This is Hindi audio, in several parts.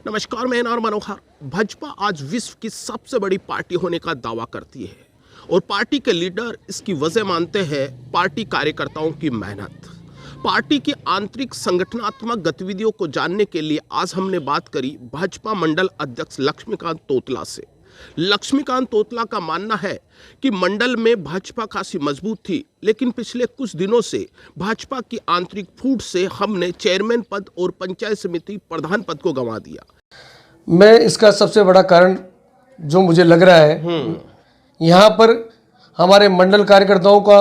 नमस्कार, मैं एनआर मनोहर। भाजपा आज विश्व की सबसे बड़ी पार्टी होने का दावा करती है और पार्टी के लीडर इसकी वजह मानते हैं पार्टी कार्यकर्ताओं की मेहनत। पार्टी की आंतरिक संगठनात्मक गतिविधियों को जानने के लिए आज हमने बात करी भाजपा मंडल अध्यक्ष लक्ष्मीकांत तोतला से। लक्ष्मीकांत तोतला का मानना है कि मंडल में भाजपा खासी मजबूत थी, लेकिन पिछले कुछ दिनों से भाजपा की आंतरिक फूट से हमने चेयरमैन पद और पंचायत समिति प्रधान पद को गंवा दिया। मैं इसका सबसे बड़ा कारण जो मुझे लग रहा है, यहाँ पर हमारे मंडल कार्यकर्ताओं का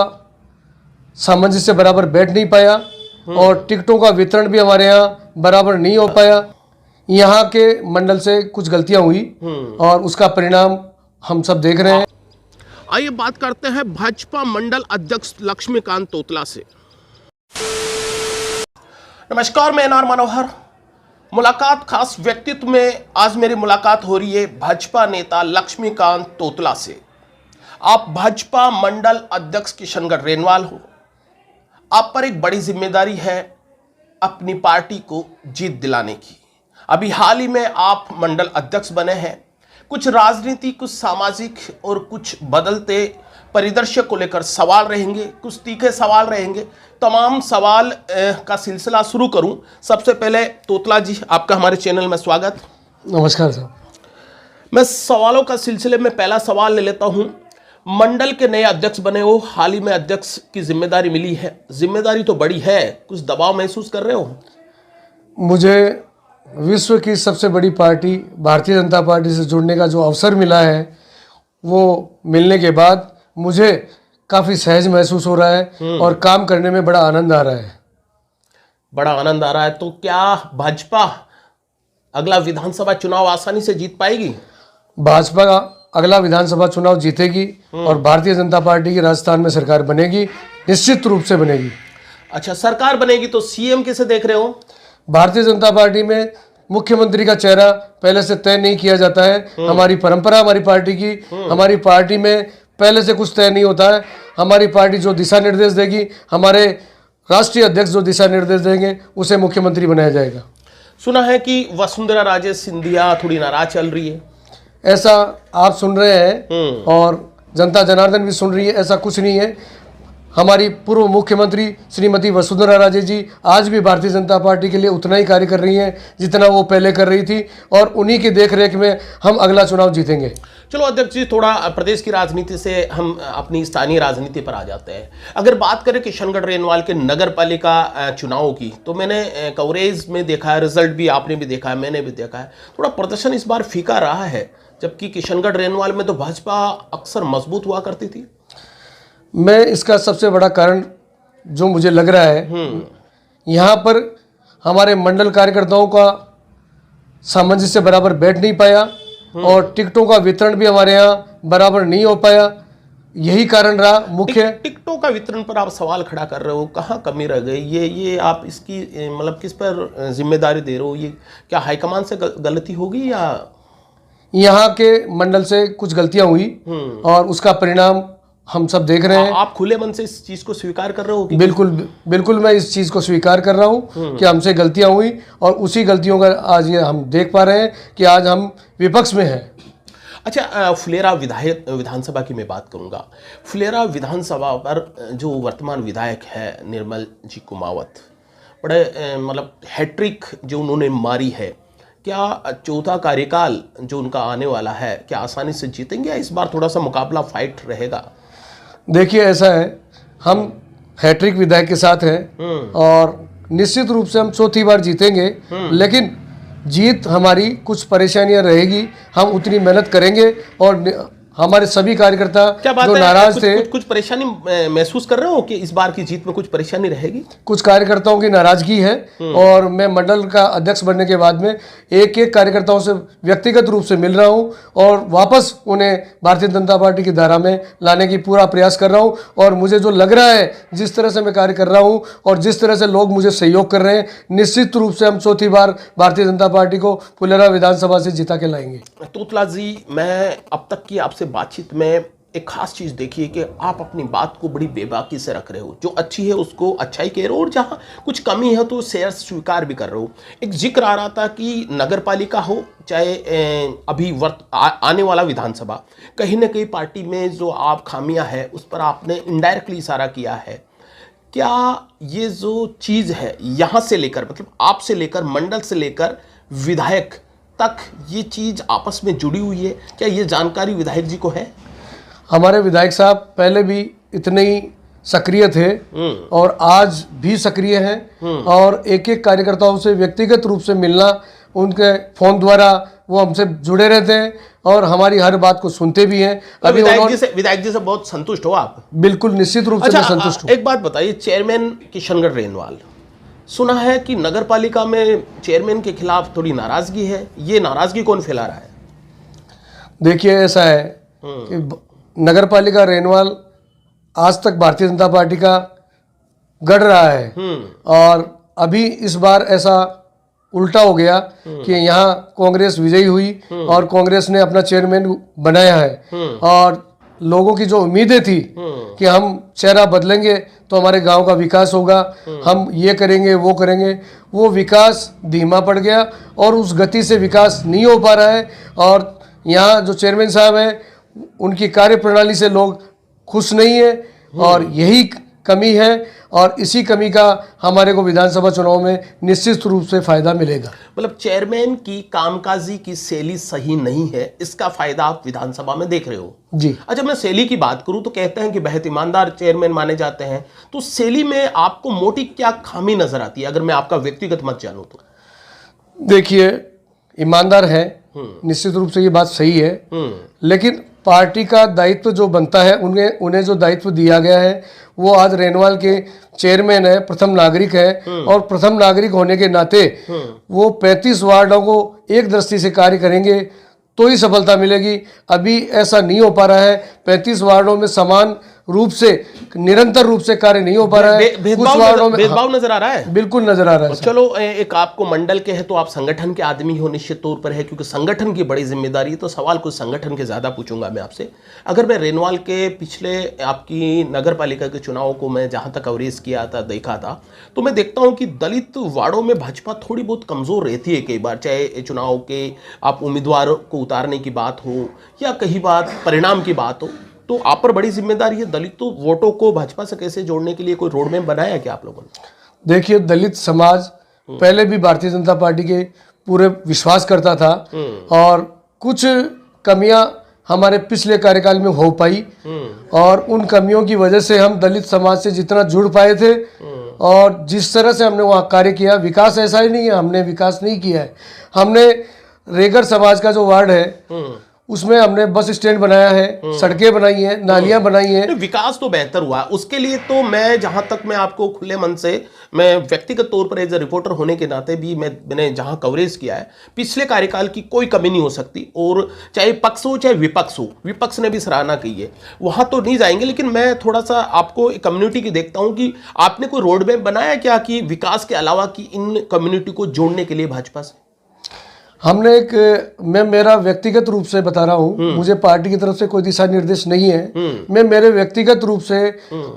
सामंजस्य बराबर बैठ नहीं पाया और टिकटों का वितरण भी हमारे यहाँ बराबर नहीं हो पाया। यहाँ के मंडल से कुछ गलतियां हुई और उसका परिणाम हम सब देख रहे हैं। आइए बात करते हैं भाजपा मंडल अध्यक्ष लक्ष्मीकांत तोतला से। नमस्कार, मैं एनआर मनोहर। मुलाकात खास व्यक्तित्व में आज मेरी मुलाकात हो रही है भाजपा नेता लक्ष्मीकांत तोतला से। आप भाजपा मंडल अध्यक्ष किशनगढ़ रेनवाल हो। आप पर एक बड़ी जिम्मेदारी है अपनी पार्टी को जीत दिलाने की। अभी हाल ही में आप मंडल अध्यक्ष बने हैं। कुछ राजनीति, कुछ सामाजिक और कुछ बदलते परिदृश्य को लेकर सवाल रहेंगे, कुछ तीखे सवाल रहेंगे। तमाम सवाल का सिलसिला शुरू करूं। सबसे पहले तोतला जी, आपका हमारे चैनल में स्वागत। नमस्कार साहब। मैं सवालों का सिलसिले में पहला सवाल ले लेता हूं। मंडल के नए अध्यक्ष बने हो, हाल ही में अध्यक्ष की जिम्मेदारी मिली है। जिम्मेदारी तो बड़ी है, कुछ दबाव महसूस कर रहे हो? मुझे विश्व की सबसे बड़ी पार्टी भारतीय जनता पार्टी से जुड़ने का जो अवसर मिला है, वो मिलने के बाद मुझे काफ़ी सहज महसूस हो रहा है और काम करने में बड़ा आनंद आ रहा है। बड़ा आनंद आ रहा है। तो क्या भाजपा अगला विधानसभा चुनाव आसानी से जीत पाएगी? भाजपा अगला विधानसभा चुनाव जीतेगी और भारतीय जनता पार्टी की राजस्थान में सरकार बनेगी, निश्चित रूप से बनेगी। अच्छा, सरकार बनेगी तो सीएम किसे देख रहे हो? भारतीय जनता पार्टी में मुख्यमंत्री का चेहरा पहले से तय नहीं किया जाता है। हमारी परंपरा, हमारी पार्टी की, हमारी पार्टी में पहले से कुछ तय नहीं होता है। हमारी पार्टी जो दिशा निर्देश देगी, हमारे राष्ट्रीय अध्यक्ष जो दिशा निर्देश देंगे, उसे मुख्यमंत्री बनाया जाएगा। सुना है कि वसुंधरा राजे सिंधिया थोड़ी नाराज चल रही है। ऐसा आप सुन रहे हैं और जनता जनार्दन भी सुन रही है। ऐसा कुछ नहीं है। हमारी पूर्व मुख्यमंत्री श्रीमती वसुंधरा राजे जी आज भी भारतीय जनता पार्टी के लिए उतना ही कार्य कर रही हैं जितना वो पहले कर रही थी और उन्हीं की देखरेख में हम अगला चुनाव जीतेंगे। चलो अध्यक्ष जी, थोड़ा प्रदेश की राजनीति से हम अपनी स्थानीय राजनीति पर आ जाते हैं। अगर बात करें किशनगढ़ रेनवाल के नगर पालिका चुनाव की, तो मैंने कवरेज में देखा है, रिजल्ट भी आपने भी देखा है, मैंने भी देखा है, थोड़ा प्रदर्शन इस बार फीका रहा है, जबकि किशनगढ़ रेनवाल में तो भाजपा अक्सर मजबूत हुआ करती थी। मैं इसका सबसे बड़ा कारण जो मुझे लग रहा है, यहाँ पर हमारे मंडल कार्यकर्ताओं का सामंजस्य बराबर बैठ नहीं पाया और टिकटों का वितरण भी हमारे यहाँ बराबर नहीं हो पाया। यही कारण रहा मुख्य। टिकटों का वितरण पर आप सवाल खड़ा कर रहे हो, कहाँ कमी रह गई? ये आप इसकी मतलब किस पर जिम्मेदारी दे रहे हो? ये क्या हाईकमान से गलती होगी या यहाँ के मंडल से कुछ गलतियां हुई और उसका परिणाम हम सब देख रहे हैं। आप खुले मन से इस चीज को स्वीकार कर रहे हो? बिल्कुल मैं इस चीज को स्वीकार कर रहा हूँ कि हमसे गलतियां हुई और उसी गलतियों का आज ये हम देख पा रहे हैं कि आज हम विपक्ष में हैं। अच्छा, फुलेरा विधानसभा की मैं बात करूंगा। फुलेरा विधानसभा पर जो वर्तमान विधायक है निर्मल जी कुमावत, बड़े मतलब हैट्रिक जो उन्होंने मारी है, क्या चौथा कार्यकाल जो उनका आने वाला है, क्या आसानी से जीतेंगे या इस बार थोड़ा सा मुकाबला फाइट रहेगा? देखिए, ऐसा है, हम हैट्रिक विधायक के साथ हैं और निश्चित रूप से हम चौथी बार जीतेंगे, लेकिन जीत हमारी कुछ परेशानियां रहेगी। हम उतनी मेहनत करेंगे और हमारे सभी कार्यकर्ता जो नाराज थे, कुछ परेशानी महसूस कर रहे हो कि इस बार की जीत में कुछ परेशानी रहेगी? कुछ कार्यकर्ताओं की नाराजगी है और मैं मंडल का अध्यक्ष बनने के बाद में एक एक कार्यकर्ताओं से व्यक्तिगत रूप से मिल रहा हूं और वापस उन्हें भारतीय जनता पार्टी की धारा में लाने की पूरा प्रयास कर रहा हूं। और मुझे जो लग रहा है, जिस तरह से मैं कार्य कर रहा हूं और जिस तरह से लोग मुझे सहयोग कर रहे हैं, निश्चित रूप से हम चौथी बार भारतीय जनता पार्टी को फुलेरा विधानसभा से जिता के लाएंगे। तोतला जी, मैं अब तक की आपसे बातचीत में एक खास चीज देखिए कि आप अपनी बात को बड़ी बेबाकी से रख रहे हो, जो अच्छी है उसको अच्छाई कह रहे हो और जहां कुछ कमी है तो शेयर स्वीकार भी कर रहे हो। एक जिक्र आ रहा था कि नगर पालिका हो चाहे अभी आने वाला विधानसभा, कहीं ना कहीं पार्टी में जो आप खामियां है उस पर आपने इनडायरेक्टली इशारा किया है। क्या ये जो चीज है यहां से लेकर मतलब आपसे लेकर मंडल से लेकर विधायक तक ये चीज आपस में जुड़ी हुई है, क्या ये जानकारी विधायक जी को है? हमारे विधायक साहब पहले भी इतने ही सक्रिय थे और आज भी सक्रिय हैं और एक एक कार्यकर्ताओं से व्यक्तिगत रूप से मिलना, उनके फोन द्वारा वो हमसे जुड़े रहते हैं और हमारी हर बात को सुनते भी हैं। अभी विधायक जी से बहुत संतुष्ट हो आप? बिल्कुल निश्चित रूप से मैं संतुष्ट हूँ। एक बात बताइए, चेयरमैन किशनगढ़ रेनवाल, सुना है कि नगर पालिका में चेयरमैन के खिलाफ थोड़ी नाराजगी है, ये नाराजगी कौन फैला रहा है? देखिए ऐसा है कि नगर पालिका रेनवाल आज तक भारतीय जनता पार्टी का गढ़ रहा है और अभी इस बार ऐसा उल्टा हो गया कि यहाँ कांग्रेस विजयी हुई और कांग्रेस ने अपना चेयरमैन बनाया है और लोगों की जो उम्मीदें थी कि हम चेहरा बदलेंगे तो हमारे गांव का विकास होगा, हम ये करेंगे वो करेंगे, वो विकास धीमा पड़ गया और उस गति से विकास नहीं हो पा रहा है। और यहाँ जो चेयरमैन साहब हैं उनकी कार्य प्रणाली से लोग खुश नहीं है और यही कमी है और इसी कमी का हमारे को विधानसभा चुनाव में निश्चित रूप से फायदा मिलेगा। मतलब चेयरमैन की कामकाजी की शैली सही नहीं है, इसका फायदा आप विधानसभा में देख रहे हो? जी। अच्छा, मैं शैली की बात करूं तो कहते हैं कि बेहद ईमानदार चेयरमैन माने जाते हैं, तो शैली में आपको मोटी क्या खामी नजर आती है अगर मैं आपका व्यक्तिगत मत जानूं तो? देखिए ईमानदार है, निश्चित रूप से ये बात सही है, लेकिन पार्टी का दायित्व जो बनता है उन्हें जो दायित्व दिया गया है वो आज रेनवाल के चेयरमैन है, प्रथम नागरिक है और प्रथम नागरिक होने के नाते वो 35 वार्डों को एक दृष्टि से कार्य करेंगे तो ही सफलता मिलेगी। अभी ऐसा नहीं हो पा रहा है, 35 वार्डों में समान रूप से निरंतर रूप से कार्य नहीं हो पा रहा है। कुछ वार्डों में भेदभाव नजर आ रहा है, बिल्कुल नजर आ रहा है। चलो, एक आपको मंडल के है तो आप संगठन के आदमी हो निश्चित तौर पर है, क्योंकि संगठन की बड़ी जिम्मेदारी है, तो सवाल कुछ संगठन के ज्यादा पूछूंगा मैं आपसे। अगर मैं रेनवाल के पिछले आपकी नगर पालिका के चुनाव को मैं जहां तक कवरेज किया था, देखा था, तो मैं देखता हूं कि दलित वार्डों में भाजपा थोड़ी बहुत कमजोर रहती है कई बार, चाहे चुनाव के आप उम्मीदवार को उतारने की बात हो या कहीं बात परिणाम की बात हो, तो आप पर बड़ी जिम्मेदारी है। दलित वोटों को भाजपा से कैसे जोड़ने के लिए कोई रोड मैप बनाया क्या आप लोगों ने? देखिए, दलित समाज पहले भी भारतीय जनता पार्टी के पूरे विश्वास करता था और कुछ कमियां हमारे पिछले कार्यकाल में हो पाई और उन कमियों की वजह से हम दलित समाज से जितना जुड़ पाए थे और जिस तरह से हमने वहाँ कार्य किया, विकास ऐसा ही नहीं है हमने विकास नहीं किया है। हमने रेगर समाज का जो वार्ड है उसमें हमने बस स्टैंड बनाया है, सड़कें बनाई हैं, नालियां बनाई हैं। विकास तो बेहतर हुआ, उसके लिए तो मैं जहां तक मैं आपको खुले मन से, मैं व्यक्तिगत तौर पर एज ए रिपोर्टर होने के नाते भी मैंने जहां कवरेज किया है, पिछले कार्यकाल की कोई कमी नहीं हो सकती। और चाहे पक्ष हो चाहे विपक्ष हो, विपक्ष ने भी सराहना की है, वहां तो नहीं जाएंगे, लेकिन मैं थोड़ा सा आपको कम्युनिटी की देखता हूं कि आपने कोई रोड मैप बनाया क्या कि विकास के अलावा कि इन कम्युनिटी को जोड़ने के लिए भाजपा से? हमने मैं मेरा व्यक्तिगत रूप से बता रहा हूँ, मुझे पार्टी की तरफ से कोई दिशा निर्देश नहीं है, मैं मेरे व्यक्तिगत रूप से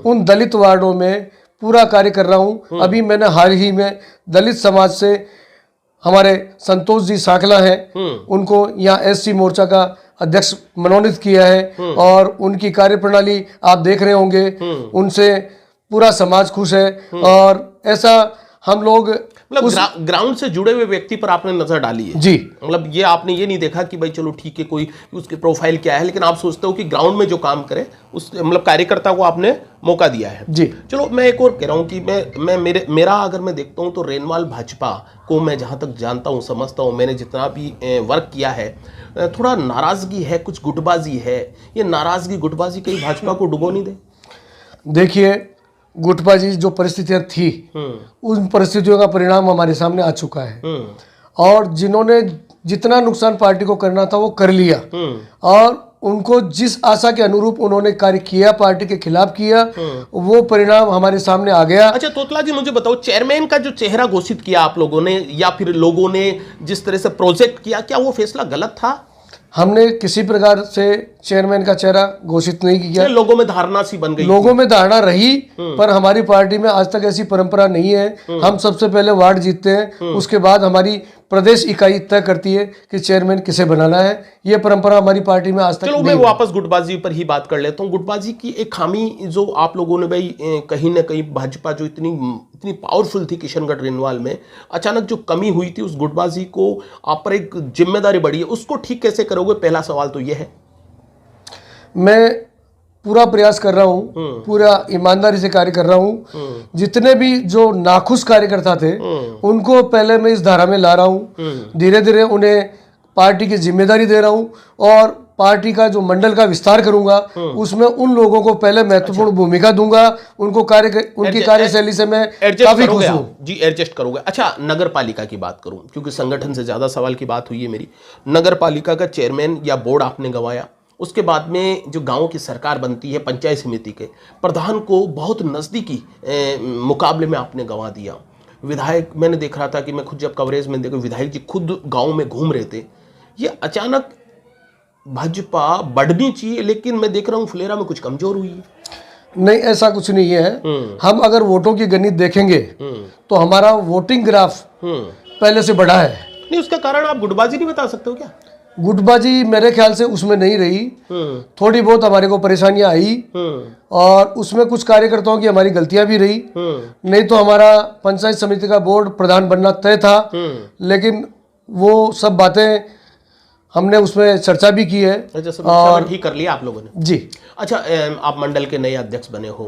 उन दलित वार्डों में पूरा कार्य कर रहा हूँ। अभी मैंने हाल ही में दलित समाज से हमारे संतोष जी साकला हैं, उनको यहाँ एससी मोर्चा का अध्यक्ष मनोनीत किया है और उनकी कार्यप्रणाली आप देख रहे होंगे, उनसे पूरा समाज खुश है। और ऐसा हम लोग मतलब ग्राउंड से जुड़े हुए व्यक्ति पर आपने नजर डाली है जी। मतलब ये आपने ये नहीं देखा कि भाई चलो ठीक है कोई उसकी प्रोफाइल क्या है, लेकिन आप सोचते हो कि ग्राउंड में जो काम करे उस मतलब कार्यकर्ता को आपने मौका दिया है जी। चलो, मैं एक और कह रहा हूँ कि मेरा अगर मैं देखता हूँ तो रेनवाल भाजपा को मैं जहाँ तक जानता हूँ समझता हूँ, मैंने जितना भी वर्क किया है, थोड़ा नाराजगी है, कुछ गुटबाजी है। ये नाराजगी गुटबाजी कहीं भाजपा को डुबो नहीं दे? देखिए, गुटबाजी जो परिस्थितियां थी उन परिस्थितियों का परिणाम हमारे सामने आ चुका है और जिन्होंने जितना नुकसान पार्टी को करना था वो कर लिया और उनको जिस आशा के अनुरूप उन्होंने कार्य किया, पार्टी के खिलाफ किया, वो परिणाम हमारे सामने आ गया। अच्छा तोतला जी, मुझे बताओ, चेयरमैन का जो चेहरा घोषित किया आप लोगों ने या फिर लोगों ने जिस तरह से प्रोजेक्ट किया, क्या वो फैसला गलत था? हमने किसी प्रकार से चेयरमैन का चेहरा घोषित नहीं किया। ये लोगों में धारणा सी बन गई। लोगों में धारणा रही, पर हमारी पार्टी में आज तक ऐसी परंपरा नहीं है। हम सबसे पहले वार्ड जीतते हैं, उसके बाद हमारी प्रदेश इकाई तय करती है कि चेयरमैन किसे बनाना है। ये परंपरा हमारी पार्टी में आज तक चलो मैं वापस गुटबाजी पर ही बात कर लेता हूँ। गुटबाजी की एक खामी जो आप लोगों ने भाई कहीं ना कहीं भाजपा जो इतनी पावरफुल थी किशनगढ़ रेनवाल में, अचानक जो कमी हुई थी उस गुटबाजी को आप पर एक जिम्मेदारी बढ़ी है, उसको ठीक कैसे करोगे? पहला सवाल तो ये है। मैं पूरा प्रयास कर रहा हूँ, पूरा ईमानदारी से कार्य कर रहा हूँ। जितने भी जो नाखुश कार्यकर्ता थे उनको पहले मैं इस धारा में ला रहा हूँ। धीरे धीरे उन्हें पार्टी की जिम्मेदारी दे रहा हूँ और पार्टी का जो मंडल का विस्तार करूंगा उसमें उन लोगों को पहले महत्वपूर्ण भूमिका दूंगा। उनकी कार्यशैली से मैं काफी खुश हूँ। जी, एडजस्ट करोगे। अच्छा, नगर पालिका की बात करूं क्योंकि संगठन से ज्यादा सवाल की बात हुई है मेरी। नगर पालिका का चेयरमैन या बोर्ड आपने गंवाया, उसके बाद में जो गांव की सरकार बनती है, पंचायत समिति के प्रधान को बहुत नज़दीकी मुकाबले में आपने गंवा दिया। विधायक, मैंने देख रहा था कि मैं खुद जब कवरेज में देखो विधायक जी खुद गांव में घूम रहे थे। ये अचानक भाजपा बढ़नी चाहिए, लेकिन मैं देख रहा हूँ फुलेरा में कुछ कमजोर हुई है। नहीं, ऐसा कुछ नहीं है। हम अगर वोटों की गणित देखेंगे तो हमारा वोटिंग ग्राफ पहले से बढ़ा है। नहीं, उसका कारण आप गुटबाजी नहीं बता सकते हो क्या? गुटबाजी मेरे ख्याल से उसमें नहीं रही। थोड़ी बहुत हमारे को परेशानियां आई और उसमें कुछ कार्यकर्ताओं की हमारी गलतियां भी रही। नहीं तो हमारा पंचायत समिति का बोर्ड प्रधान बनना तय था, लेकिन वो सब बातें हमने उसमें चर्चा भी की है। और ठीक कर लिया आप लोगों ने। जी। अच्छा, आप मंडल के नए अध्यक्ष बने हो,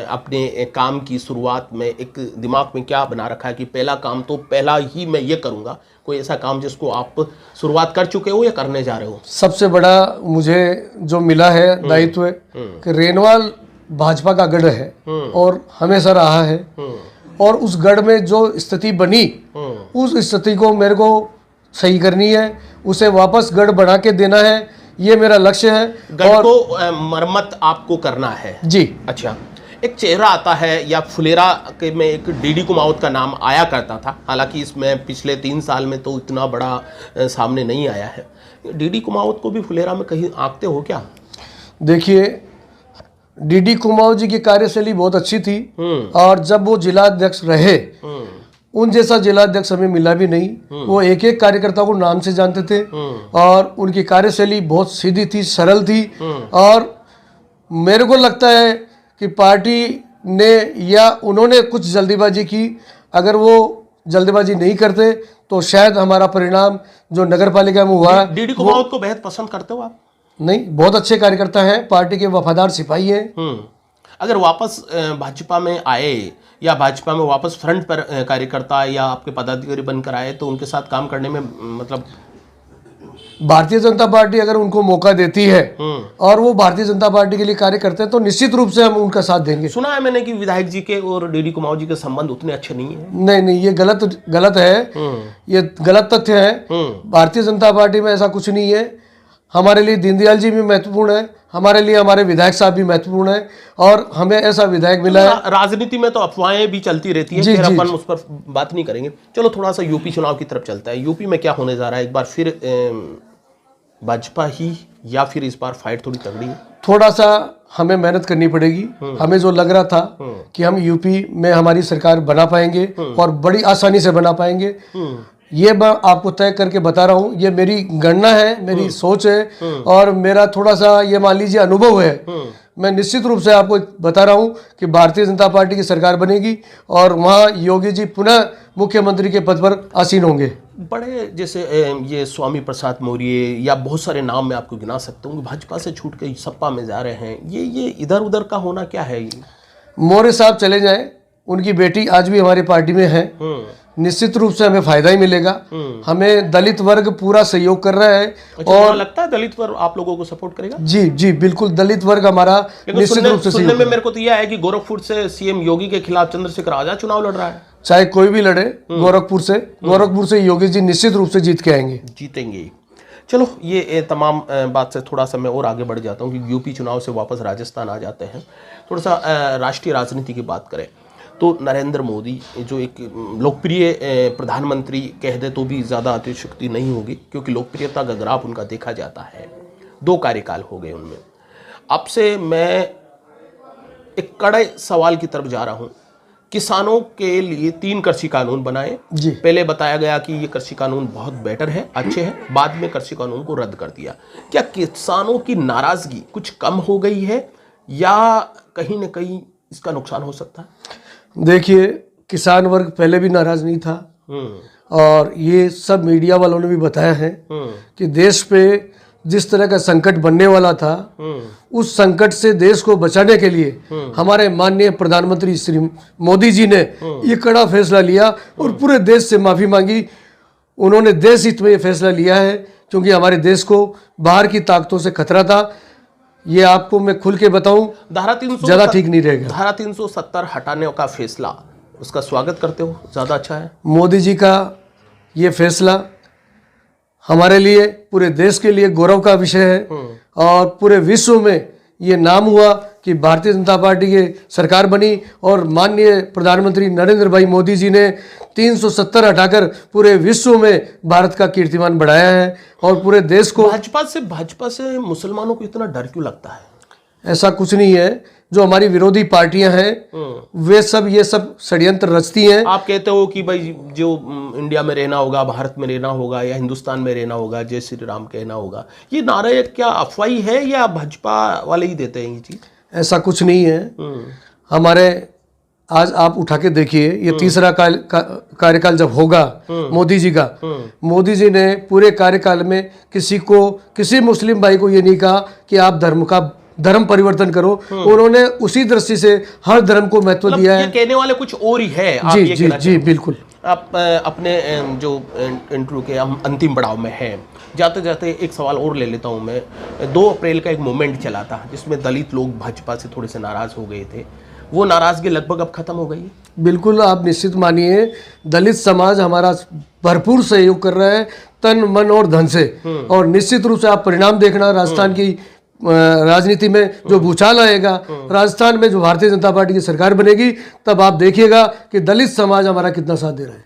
अपने काम की शुरुआत में एक दिमाग में क्या बना रखा है कि पहला काम तो पहला ही मैं ये करूंगा? कोई ऐसा काम जिसको आप शुरुआत कर चुके हो या करने जा रहे हो? सबसे बड़ा मुझे जो मिला है दायित्व कि रेनवाल भाजपा का गढ़ है और हमेशा रहा है, और उस गढ़ में जो स्थिति बनी उस स्थिति को मेरे को सही करनी है, उसे वापस गढ़ बना के देना है। ये मेरा लक्ष्य है। गढ़ को मरम्मत आपको करना है। जी। अच्छा, एक चेहरा आता है या फुलेरा के में एक डीडी कुमावत का नाम आया करता था, हालांकि इसमें पिछले 3 साल में तो इतना बड़ा सामने नहीं आया है। डीडी कुमावत को भी फुलेरा में कहीं आंकते हो क्या? देखिए, डीडी कुमावत जी की कार्यशैली बहुत अच्छी थी और जब वो जिला अध्यक्ष रहे उन जैसा जिला अध्यक्ष हमें मिला भी नहीं। वो एक एक कार्यकर्ता को नाम से जानते थे और उनकी कार्यशैली बहुत सीधी थी, सरल थी। और मेरे को लगता है कि पार्टी ने या उन्होंने कुछ जल्दीबाजी की। अगर वो जल्दीबाजी नहीं करते तो शायद हमारा परिणाम जो नगर पालिका में हुआ। डीडी कुमावत को बेहद पसंद करते हो आप? नहीं, बहुत अच्छे कार्यकर्ता हैं, पार्टी के वफादार सिपाही हैं। अगर वापस भाजपा में आए या भाजपा में वापस फ्रंट पर कार्यकर्ता या आपके पदाधिकारी बनकर आए तो उनके साथ काम करने में मतलब भारतीय जनता पार्टी अगर उनको मौका देती है और वो भारतीय जनता पार्टी के लिए कार्य करते हैं तो निश्चित रूप से हम उनका साथ देंगे। सुना है मैंने कि विधायक जी के और डीडी कुमावत जी के संबंध उतने अच्छे नहीं है। नहीं, ये गलत है। ये गलत तथ्य है। भारतीय जनता पार्टी में ऐसा कुछ नहीं है। हमारे लिए दीनदयाल जी भी महत्वपूर्ण है, हमारे लिए हमारे विधायक साहब भी महत्वपूर्ण है और हमें ऐसा विधायक मिला है। राजनीति में तो अफवाहें भी चलती रहती है, फिर अपन उस पर बात नहीं करेंगे। चलो थोड़ा सा यूपी चुनाव की तरफ चलता है। यूपी में क्या होने जा रहा है? एक बार फिर भाजपा ही या फिर इस बार फाइट थोड़ी तगड़ी है? थोड़ा सा हमें मेहनत करनी पड़ेगी। हमें जो लग रहा था कि हम यूपी में हमारी सरकार बना पाएंगे और बड़ी आसानी से बना पाएंगे, ये मैं आपको तय करके बता रहा हूँ। ये मेरी गणना है, मेरी सोच है और मेरा थोड़ा सा ये मान लीजिए अनुभव है। मैं निश्चित रूप से आपको बता रहा हूँ कि भारतीय जनता पार्टी की सरकार बनेगी और वहाँ योगी जी पुनः मुख्यमंत्री के पद पर आसीन होंगे। बड़े जैसे ये स्वामी प्रसाद मौर्य या बहुत सारे नाम मैं आपको गिना सकता हूँ, भाजपा से छूट के सपा में जा रहे हैं। ये इधर उधर का होना क्या है? ये मौर्य साहब चले जाएं, उनकी बेटी आज भी हमारी पार्टी में है, निश्चित रूप से हमें फायदा ही मिलेगा। हमें दलित वर्ग पूरा सहयोग कर रहा है। अच्छा, और लगता है दलित वर्ग आप लोगों को सपोर्ट करेगा? जी बिल्कुल, दलित वर्ग हमारा निश्चित रूप से सुनने में मेरे को तो यह है कि गोरखपुर से सीएम योगी के खिलाफ चंद्रशेखर आजाद चुनाव लड़ रहा है। चाहे कोई भी लड़े, गोरखपुर से योगी जी निश्चित रूप से जीत के आएंगे, जीतेंगे। चलो, ये तमाम बात से थोड़ा सा मैं और आगे बढ़ जाता हूँ कि यूपी चुनाव से वापस राजस्थान आ जाते हैं। थोड़ा सा राष्ट्रीय राजनीति की बात करें तो नरेंद्र मोदी जो एक लोकप्रिय प्रधानमंत्री कह दे तो भी ज़्यादा अतिशयोक्ति नहीं होगी, क्योंकि लोकप्रियता का ग्राफ उनका देखा जाता है। 2 कार्यकाल हो गए उनमें। अब से मैं एक कड़े सवाल की तरफ जा रहा हूँ। किसानों के लिए 3 कृषि कानून बनाए। जी। पहले बताया गया कि ये कृषि कानून बहुत बेटर है, अच्छे हैं, बाद में कृषि कानून को रद्द कर दिया। क्या किसानों की नाराजगी कुछ कम हो गई है या कहीं न कहीं इसका नुकसान हो सकता है? देखिए, किसान वर्ग पहले भी नाराज नहीं था और ये सब मीडिया वालों ने भी बताया है कि देश पे जिस तरह का संकट बनने वाला था, उस संकट से देश को बचाने के लिए हमारे माननीय प्रधानमंत्री श्री मोदी जी ने ये कड़ा फैसला लिया और पूरे देश से माफी मांगी। उन्होंने देश हित में ये फैसला लिया है, क्योंकि हमारे देश को बाहर की ताकतों से खतरा था। ये आपको मैं खुल के बताऊं, धारा 300 ज्यादा ठीक नहीं रहेगा। धारा 370 हटाने का फैसला, उसका स्वागत करते हो? ज्यादा अच्छा है मोदी जी का ये फैसला हमारे लिए, पूरे देश के लिए गौरव का विषय है और पूरे विश्व में ये नाम हुआ कि भारतीय जनता पार्टी की सरकार बनी और माननीय प्रधानमंत्री नरेंद्र भाई मोदी जी ने 370 हटाकर पूरे विश्व में भारत का कीर्तिमान बढ़ाया है और पूरे देश को। भाजपा से मुसलमानों को इतना डर क्यों लगता है? ऐसा कुछ नहीं है। जो हमारी विरोधी पार्टियां हैं वे सब ये सब षड्यंत्र रचती हैं। आप कहते हो कि भाई जो इंडिया में रहना होगा, भारत में रहना होगा या हिंदुस्तान में रहना होगा, जय श्री राम कहना होगा, ये नारा क्या अफवाही है या भाजपा वाले ही देते हैं ये चीज? ऐसा कुछ नहीं है। हमारे आज आप उठा के देखिए, ये तीसरा कार्यकाल जब होगा मोदी जी का, मोदी जी ने पूरे कार्यकाल में किसी मुस्लिम भाई को ये नहीं कहा कि आप धर्म परिवर्तन करो। उन्होंने उसी दृष्टि से हर धर्म को महत्व दिया है। ये कहने वाले कुछ और ही है। आप जी ये जी जी बिल्कुल। आप अपने जो इंटरव्यू के अंतिम पड़ाव में है, जाते जाते एक सवाल और ले लेता हूं मैं। 2 अप्रैल का एक मूवमेंट चला था जिसमें दलित लोग भाजपा से थोड़े से नाराज हो गए थे। वो नाराजगी लगभग अब खत्म हो गई है? बिल्कुल, आप निश्चित मानिए, दलित समाज हमारा भरपूर सहयोग कर रहा है तन मन और धन से। और निश्चित रूप से आप परिणाम देखना, राजस्थान की राजनीति में जो भूचाल आएगा, राजस्थान में जो भारतीय जनता पार्टी की सरकार बनेगी, तब आप देखिएगा कि दलित समाज हमारा कितना साथ दे रहा है।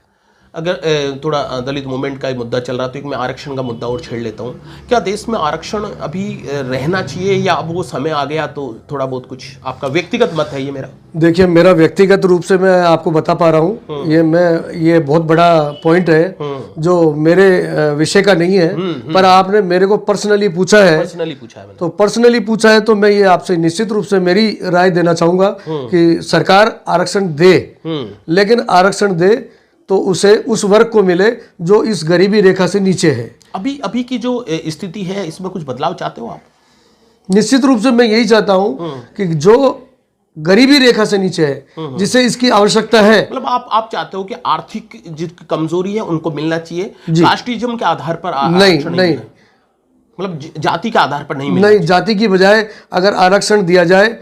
अगर थोड़ा दलित मूवमेंट का ही मुद्दा चल रहा तो एक मैं आरक्षण का मुद्दा और छेड़ लेता हूँ। क्या देश में आरक्षण अभी रहना चाहिए या अब वो समय आ गया? तो थोड़ा बहुत कुछ आपका व्यक्तिगत मत है ये मेरा। देखिए, मेरा व्यक्तिगत रूप से मैं आपको बता पा रहा हूँ, ये बहुत बड़ा पॉइंट है जो मेरे विषय का नहीं है, पर आपने मेरे को पर्सनली पूछा है। तो पर्सनली पूछा है तो मैं ये आपसे निश्चित रूप से मेरी राय देना चाहूंगा कि सरकार आरक्षण दे, लेकिन आरक्षण दे तो उसे उस वर्ग को मिले जो इस गरीबी रेखा से नीचे है। अभी की जो स्थिति है, इसमें कुछ बदलाव चाहते हो आप? निश्चित रूप से मैं यही चाहता हूं कि जो गरीबी रेखा से नीचे है, जिसे इसकी आवश्यकता है, मतलब आप चाहते हो कि आर्थिक जितनी कमजोरी है उनको मिलना चाहिए, कास्टिज्म के आधार पर नहीं, मतलब जाति के आधार पर नहीं, जाति की बजाय अगर आरक्षण दिया जाए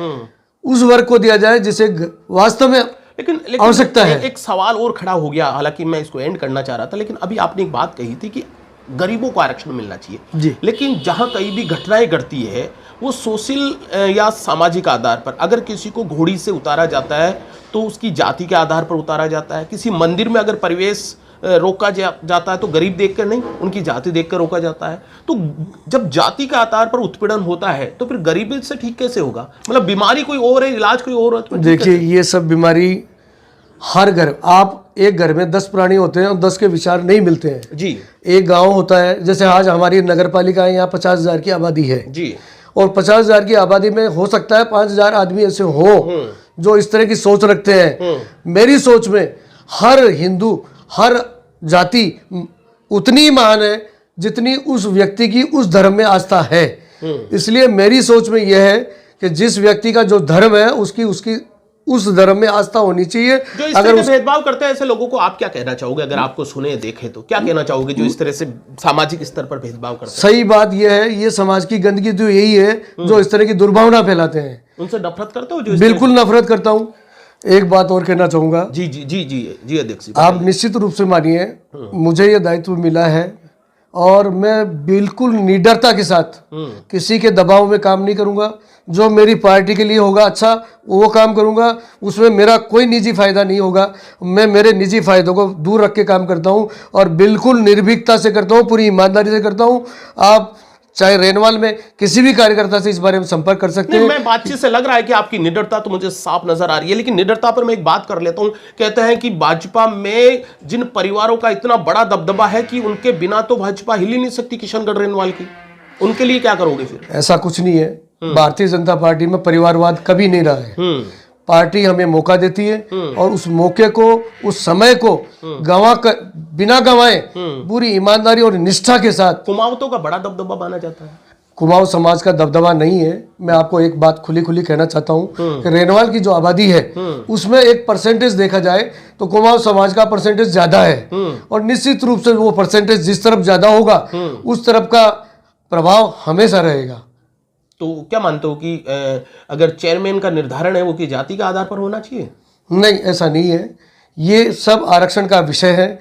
उस वर्ग को दिया जाए जिसे वास्तव में लेकिन आवश्यकता है। एक सवाल और खड़ा हो गया, हालांकि मैं इसको एंड करना चाह रहा था, लेकिन अभी आपने एक बात कही थी कि गरीबों को आरक्षण मिलना चाहिए जी। लेकिन जहां कहीं भी घटनाएं घटती है वो सोशल या सामाजिक आधार पर, अगर किसी को घोड़ी से उतारा जाता है तो उसकी जाति के आधार पर उतारा जाता है। किसी मंदिर में अगर प्रवेश रोका जाता है तो गरीब देखकर नहीं, उनकी जाति देखकर रोका जाता है। तो जब जाति के आधार पर उत्पीड़न होता है तो फिर गरीबी से ठीक कैसे होगा? मतलब बीमारी कोई और है, इलाज कोई और है तो देखिए, ये सब बीमारी हर घर, आप एक घर में 10 प्राणी होते हैं और 10 के विचार नहीं मिलते हैं जी। एक गांव होता है, जैसे आज हमारी नगर पालिका है, यहाँ 50,000 की आबादी है जी, और 50,000 की आबादी में हो सकता है 5,000 आदमी ऐसे हो जो इस तरह की सोच रखते हैं। मेरी सोच में हर हिंदू, हर जाति उतनी महान है जितनी उस व्यक्ति की उस धर्म में आस्था है। इसलिए मेरी सोच में यह है कि जिस व्यक्ति का जो धर्म है उसकी उस धर्म में आस्था होनी चाहिए। जो इस तरह से भेदभाव करते हैं ऐसे लोगों को आप क्या कहना चाहोगे? अगर आपको सुने देखे तो क्या कहना चाहोगे जो इस तरह से सामाजिक स्तर पर भेदभाव करते हैं? सही बात यह है, ये समाज की गंदगी तो यही है जो इस तरह की दुर्भावना फैलाते हैं। उनसे नफरत करते हो? बिल्कुल नफरत करता हूँ। एक बात और कहना चाहूंगा। जी जी जी जी जी अध्यक्ष, आप निश्चित रूप से मानिए, मुझे ये दायित्व मिला है और मैं बिल्कुल निडरता के साथ किसी के दबाव में काम नहीं करूंगा। जो मेरी पार्टी के लिए होगा अच्छा वो काम करूंगा, उसमें मेरा कोई निजी फायदा नहीं होगा। मैं मेरे निजी फायदों को दूर रख के काम करता हूं और बिल्कुल निर्भीकता से करता हूं, पूरी ईमानदारी से करता हूं। आप चाहे रेनवाल में किसी भी कार्यकर्ता से इस बारे में संपर्क कर सकते हैं। मैं बातचीत से लग रहा है कि आपकी निडरता तो मुझे साफ नजर आ रही है, लेकिन निडरता पर मैं एक बात कर लेता हूं। कहते हैं कि भाजपा में जिन परिवारों का इतना बड़ा दबदबा है कि उनके बिना तो भाजपा हिल ही नहीं सकती किशनगढ़ रेनवाल की, उनके लिए क्या करोगे फिर? ऐसा कुछ नहीं है। भारतीय जनता पार्टी में परिवारवाद कभी नहीं रहा है। पार्टी हमें मौका देती है और उस मौके को, उस समय को बिना गंवाए पूरी ईमानदारी और निष्ठा के साथ। कुमावतों का बड़ा दबदबा माना जाता है। कुमाऊं समाज का दबदबा नहीं है। मैं आपको एक बात खुली खुली कहना चाहता हूं कि रेनवाल की जो आबादी है उसमें एक परसेंटेज देखा जाए तो कुमाऊं समाज का परसेंटेज ज्यादा है और निश्चित रूप से वो परसेंटेज जिस तरफ ज्यादा होगा उस तरफ का प्रभाव हमेशा रहेगा। तो क्या मानते हो कि अगर चेयरमैन का निर्धारण है वो कि जाति के आधार पर होना चाहिए? नहीं, ऐसा नहीं है। ये सब आरक्षण का विषय है।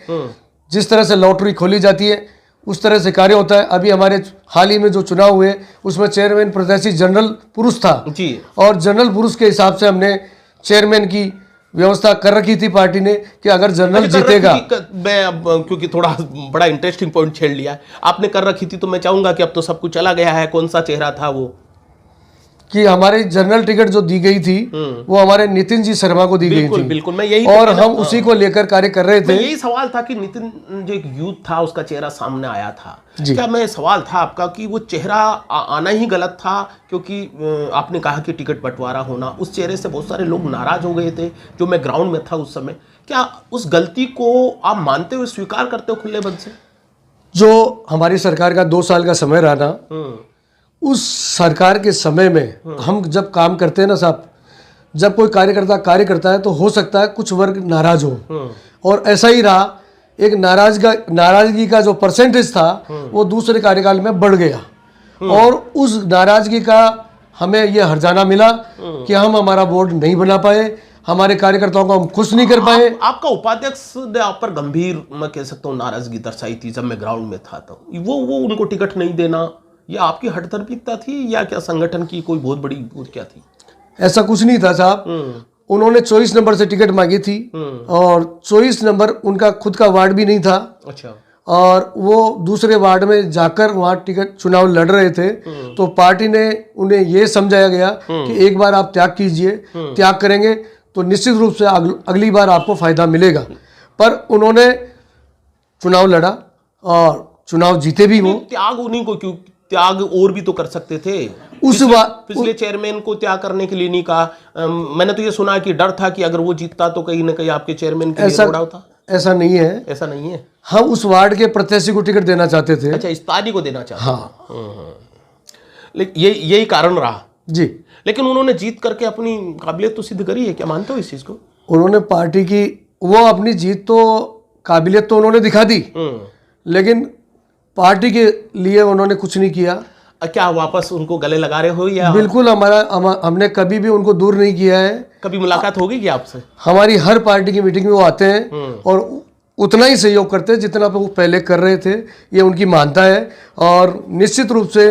जिस तरह से लॉटरी खोली जाती है उस तरह से कार्य होता है। अभी हमारे हाल ही में जो चुनाव हुए उसमें चेयरमैन प्रत्याशी जनरल पुरुष था जी, और जनरल पुरुष के हिसाब से हमने चेयरमैन की व्यवस्था कर रखी थी पार्टी ने कि अगर जनरल जीतेगा। मैं अब क्योंकि थोड़ा बड़ा इंटरेस्टिंग पॉइंट छेड़ लिया है आपने, कर रखी थी, तो मैं चाहूंगा कि अब तो सब कुछ चला गया है। कौन सा चेहरा था वो? कि हमारी जनरल टिकट जो दी गई थी वो हमारे नितिन जी शर्मा को दी गई थी। बिल्कुल, मैं यही और हम उसी को लेकर कार्य कर रहे थे। यही सवाल था कि नितिन जो एक यूथ था उसका चेहरा सामने आया था। क्या मैं सवाल था आपका कि वो चेहरा आना ही गलत था? क्योंकि आपने कहा कि टिकट बंटवारा होना, उस चेहरे से बहुत सारे लोग नाराज हो गए थे जो मैं ग्राउंड में था उस समय। क्या उस गलती को आप मानते हो, स्वीकार करते हो खुले मन से? जो हमारी सरकार का 2 साल का समय रहा ना, उस सरकार के समय में हम जब काम करते हैं ना साहब, जब कोई कार्यकर्ता कार्य करता है तो हो सकता है कुछ वर्ग नाराज हो और ऐसा ही रहा। एक नाराजगी का जो परसेंटेज था वो दूसरे कार्यकाल में बढ़ गया और उस नाराजगी का हमें ये हर्जाना मिला कि हम हमारा बोर्ड नहीं बना पाए, हमारे कार्यकर्ताओं को हम खुश नहीं कर पाए। आपका उपाध्यक्ष ने आप पर गंभीर, मैं कह सकता हूँ, नाराजगी दर्शाई थी जब मैं ग्राउंड में था। तो वो उनको टिकट नहीं देना, या आपकी हठधर्मिता थी या क्या संगठन की कोई बहुत बड़ी क्या थी? ऐसा कुछ नहीं था साहब। उन्होंने 24 नंबर से टिकट मांगी थी और 24 नंबर उनका खुद का वार्ड भी नहीं था। अच्छा। और वो दूसरे वार्ड में जाकर वहाँ टिकट चुनाव लड़ रहे थे। तो पार्टी ने उन्हें ये समझाया गया कि एक बार आप त्याग कीजिए, त्याग करेंगे तो निश्चित रूप से अगली बार आपको फायदा मिलेगा। पर उन्होंने चुनाव लड़ा और चुनाव जीते भी। वो त्याग उन्हीं को क्यों? त्याग और भी तो कर सकते थे। पिछले चेयरमैन को त्याग करने के लिए नहीं कहा। मैंने तो ये सुना कि डर था कि अगर वो जीतता तो कहीं ना कहीं आपके चेयरमैन के लिए रोड़ा होता। ऐसा नहीं है। ऐसा नहीं है। हम उस वार्ड के प्रत्याशी को टिकट देना चाहते थे। अच्छा, इस तारी को देना चाहते। हाँ। लेकिन यही कारण रहा जी। लेकिन उन्होंने जीत करके अपनी काबिलियत तो सिद्ध करी है। क्या मानते हो इस चीज को? उन्होंने पार्टी की वो अपनी जीत तो काबिलियत तो उन्होंने दिखा दी, लेकिन पार्टी के लिए उन्होंने कुछ नहीं किया। क्या वापस उनको गले लगा रहे हो या? बिल्कुल, हमने कभी भी उनको दूर नहीं किया है। कभी मुलाकात होगी क्या आपसे? हमारी हर पार्टी की मीटिंग में वो आते हैं और उतना ही सहयोग करते हैं जितना वो पहले कर रहे थे। ये उनकी मानता है और निश्चित रूप से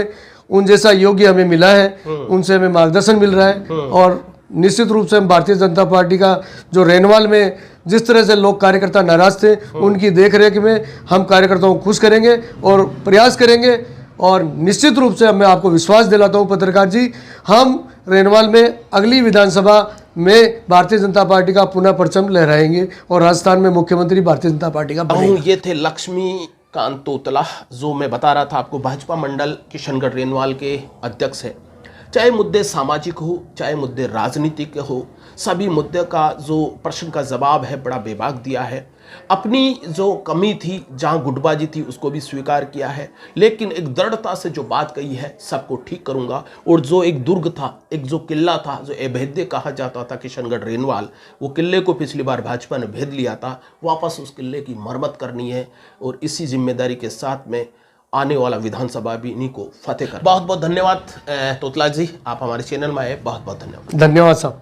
उन जैसा योग्य हमें मिला है, उनसे हमें मार्गदर्शन मिल रहा है। और निश्चित रूप से हम भारतीय जनता पार्टी का जो रेनवाल में जिस तरह से लोग कार्यकर्ता नाराज थे, उनकी देखरेख में हम कार्यकर्ताओं को खुश करेंगे और प्रयास करेंगे। और निश्चित रूप से मैं आपको विश्वास दिलाता हूं पत्रकार जी, हम रेनवाल में अगली विधानसभा में भारतीय जनता पार्टी का पुनः परचम लहराएंगे और राजस्थान में मुख्यमंत्री भारतीय जनता पार्टी का बनेगा। ये थे लक्ष्मीकांत तोतला, जो मैं बता रहा था आपको, भाजपा मंडल किशनगढ़ रेनवाल के अध्यक्ष है। चाहे मुद्दे सामाजिक हो, चाहे मुद्दे राजनीतिक हो, सभी मुद्दे का जो प्रश्न का जवाब है बड़ा बेबाक दिया है। अपनी जो कमी थी, जहां गुटबाजी थी, उसको भी स्वीकार किया है, लेकिन एक दृढ़ता से जो बात कही है, सबको ठीक करूंगा। और जो एक दुर्ग था, एक जो किला था, जो अभेद्य कहा जाता था किशनगढ़ रेनवाल, वो किले को पिछली बार भाजपा ने भेद लिया था। वापस उस किले की मरम्मत करनी है और इसी जिम्मेदारी के साथ में आने वाला विधानसभा भी इन्हीं को फतेह कर। बहुत बहुत धन्यवाद तोतला जी, आप हमारे चैनल में आए, बहुत बहुत धन्यवाद। धन्यवाद साहब।